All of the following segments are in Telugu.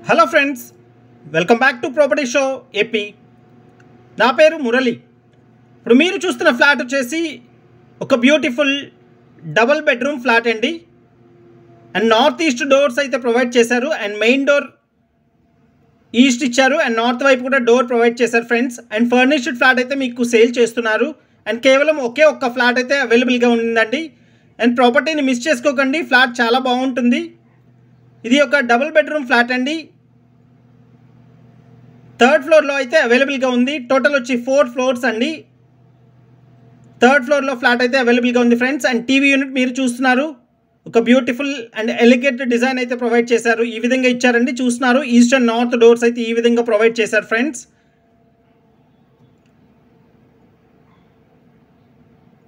Hello friends, welcome back to property show AP. నా పేరు మురళి. ఇప్పుడు మీరు చూస్తున్న ఫ్లాట్ వచ్చేసి ఒక బ్యూటిఫుల్ డబుల్ బెడ్రూమ్ ఫ్లాట్ అండి. అండ్ నార్త్ ఈస్ట్ డోర్స్ అయితే ప్రొవైడ్ చేశారు. అండ్ మెయిన్ డోర్ ఈస్ట్ ఇచ్చారు అండ్ నార్త్ వైపు కూడా డోర్ ప్రొవైడ్ చేశారు ఫ్రెండ్స్. అండ్ ఫర్నిష్డ్ ఫ్లాట్ అయితే మీకు సేల్ చేస్తున్నారు. అండ్ కేవలం ఒక్క ఫ్లాట్ అయితే అవైలబుల్గా ఉందండి. అండ్ ప్రాపర్టీని మిస్ చేసుకోకండి, ఫ్లాట్ చాలా బాగుంటుంది. ఇది ఒక డబుల్ బెడ్రూమ్ ఫ్లాట్ అండి. థర్డ్ ఫ్లోర్లో అయితే అవైలబుల్గా ఉంది. టోటల్ వచ్చి 4 ఫ్లోర్స్ అండి. థర్డ్ ఫ్లోర్లో ఫ్లాట్ అయితే అవైలబుల్గా ఉంది ఫ్రెండ్స్. అండ్ టీవీ యూనిట్ మీరు చూస్తున్నారు. ఒక బ్యూటిఫుల్ అండ్ ఎలిగెంట్ డిజైన్ అయితే ప్రొవైడ్ చేశారు. ఈ విధంగా ఇచ్చారండి, చూస్తున్నారు. ఈస్ట్ అండ్ నార్త్ డోర్స్ అయితే ఈ విధంగా ప్రొవైడ్ చేశారు friends.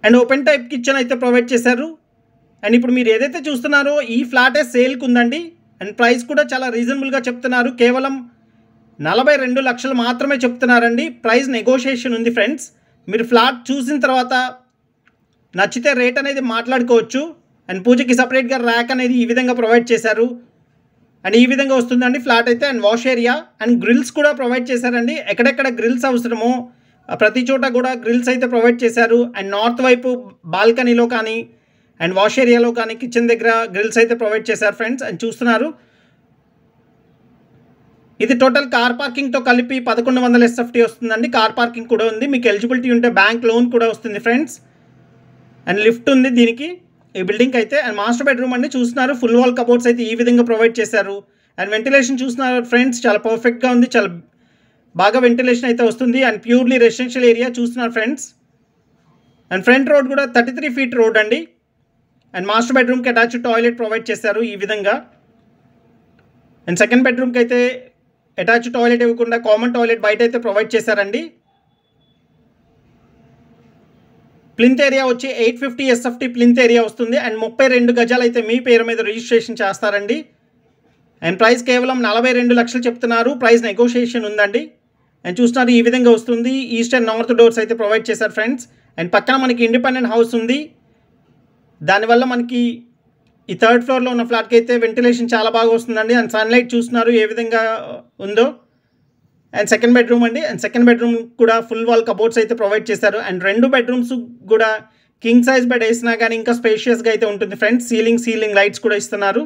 And open type kitchen అయితే ప్రొవైడ్ చేశారు. అండ్ ఇప్పుడు మీరు ఏదైతే చూస్తున్నారో ఈ ఫ్లాటే సేల్కి ఉందండి. అండ్ ప్రైస్ కూడా చాలా రీజనబుల్గా చెప్తున్నారు. కేవలం 42 లక్షలు మాత్రమే చెప్తున్నారండి. ప్రైస్ నెగోషియేషన్ ఉంది ఫ్రెండ్స్. మీరు ఫ్లాట్ చూసిన తర్వాత నచ్చితే రేట్ అనేది మాట్లాడుకోవచ్చు. అండ్ పూజకి సపరేట్గా ర్యాక్ అనేది ఈ విధంగా ప్రొవైడ్ చేశారు. అండ్ ఈ విధంగా వస్తుందండి ఫ్లాట్ అయితే. And wash area and grills కూడా ప్రొవైడ్ చేశారండి. ఎక్కడెక్కడ గ్రిల్స్ అవసరమో ప్రతి చోట కూడా గ్రిల్స్ అయితే ప్రొవైడ్ చేశారు. అండ్ నార్త్ వైపు బాల్కనీలో కానీ అండ్ వాష్ ఏరియాలో కానీ కిచెన్ దగ్గర గ్రిల్స్ అయితే ప్రొవైడ్ చేశారు ఫ్రెండ్స్. అండ్ చూస్తున్నారు, ఇది టోటల్ కార్ పార్కింగ్తో కలిపి 1100 SFT వస్తుందండి. కార్ పార్కింగ్ కూడా ఉంది. మీకు ఎలిజిబిలిటీ ఉంటే బ్యాంక్ లోన్ కూడా వస్తుంది ఫ్రెండ్స్. అండ్ లిఫ్ట్ ఉంది దీనికి, ఈ బిల్డింగ్ అయితే. అండ్ మాస్టర్ బెడ్రూమ్ అండి, చూస్తున్నారు. ఫుల్ వాల్ కబోర్డ్స్ అయితే ఈ విధంగా ప్రొవైడ్ చేశారు. అండ్ వెంటిలేషన్ చూస్తున్నారు ఫ్రెండ్స్, చాలా పర్ఫెక్ట్గా ఉంది. చాలా బాగా వెంటిలేషన్ అయితే వస్తుంది. అండ్ ప్యూర్లీ రెసిడెన్షియల్ ఏరియా చూస్తున్నారు ఫ్రెండ్స్. అండ్ ఫ్రంట్ రోడ్ కూడా 33 ఫీట్ రోడ్ అండి. అండ్ మాస్టర్ బెడ్రూమ్కి అటాచ్డ్ టాయిలెట్ ప్రొవైడ్ చేశారు ఈ విధంగా. అండ్ సెకండ్ బెడ్రూమ్కి అయితే అటాచ్డ్ టాయిలెట్ ఇవ్వకుండా కామన్ టాయిలెట్ బయట అయితే ప్రొవైడ్ చేశారండి. ప్లింత్ ఏరియా వచ్చి 850 SFT ప్లింత్ ఏరియా వస్తుంది. అండ్ 32 గజాలు అయితే మీ పేరు మీద రిజిస్ట్రేషన్ చేస్తారండి. అండ్ ప్రైస్ కేవలం 42 లక్షలు చెప్తున్నారు. ప్రైస్ నెగోషియేషన్ ఉందండి. అండ్ చూస్తున్నారు, ఈ విధంగా వస్తుంది. ఈస్ట్ అండ్ నార్త్ డోర్స్ అయితే ప్రొవైడ్ చేశారు ఫ్రెండ్స్. అండ్ పక్కన మనకి ఇండిపెండెంట్ హౌస్ ఉంది. దానివల్ల మనకి ఈ థర్డ్ ఫ్లోర్లో ఉన్న ఫ్లాట్కి అయితే వెంటిలేషన్ చాలా బాగా వస్తుందండి. అండ్ సన్లైట్ చూస్తున్నారు ఏ విధంగా ఉందో. అండ్ సెకండ్ బెడ్రూమ్ అండి. అండ్ సెకండ్ బెడ్రూమ్ కూడా ఫుల్ వాల్ కబోర్డ్స్ అయితే ప్రొవైడ్ చేశారు. అండ్ 2 బెడ్రూమ్స్ కూడా కింగ్ సైజ్ బెడ్ వేసినా కానీ ఇంకా స్పేషియస్గా అయితే ఉంటుంది ఫ్రెండ్స్. సీలింగ్ లైట్స్ కూడా ఇస్తున్నారు.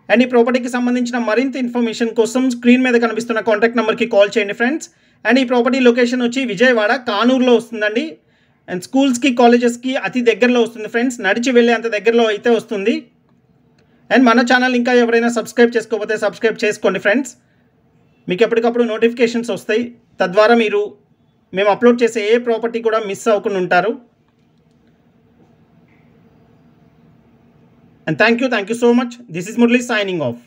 అండ్ ఈ ప్రాపర్టీకి సంబంధించిన మరింత ఇన్ఫర్మేషన్ కోసం స్క్రీన్ మీద కనిపిస్తున్న కాంటాక్ట్ నెంబర్కి కాల్ చేయండి ఫ్రెండ్స్. అండ్ ఈ ప్రాపర్టీ లొకేషన్ వచ్చి విజయవాడ కానూరులో వస్తుందండి. అండ్ స్కూల్స్కి కాలేజెస్కి అతి దగ్గరలో వస్తుంది ఫ్రెండ్స్. నడిచి వెళ్ళే అంత దగ్గరలో అయితే వస్తుంది. అండ్ మన ఛానల్ ఇంకా ఎవరైనా సబ్స్క్రైబ్ చేసుకోకపోతే సబ్స్క్రైబ్ చేసుకోండి ఫ్రెండ్స్. మీకు ఎప్పటికప్పుడు నోటిఫికేషన్స్ వస్తాయి. తద్వారా మేము అప్లోడ్ చేసే ఏ ప్రాపర్టీ కూడా మిస్ అవ్వకుండా ఉంటారు. And thank you so much. This is Murali signing off.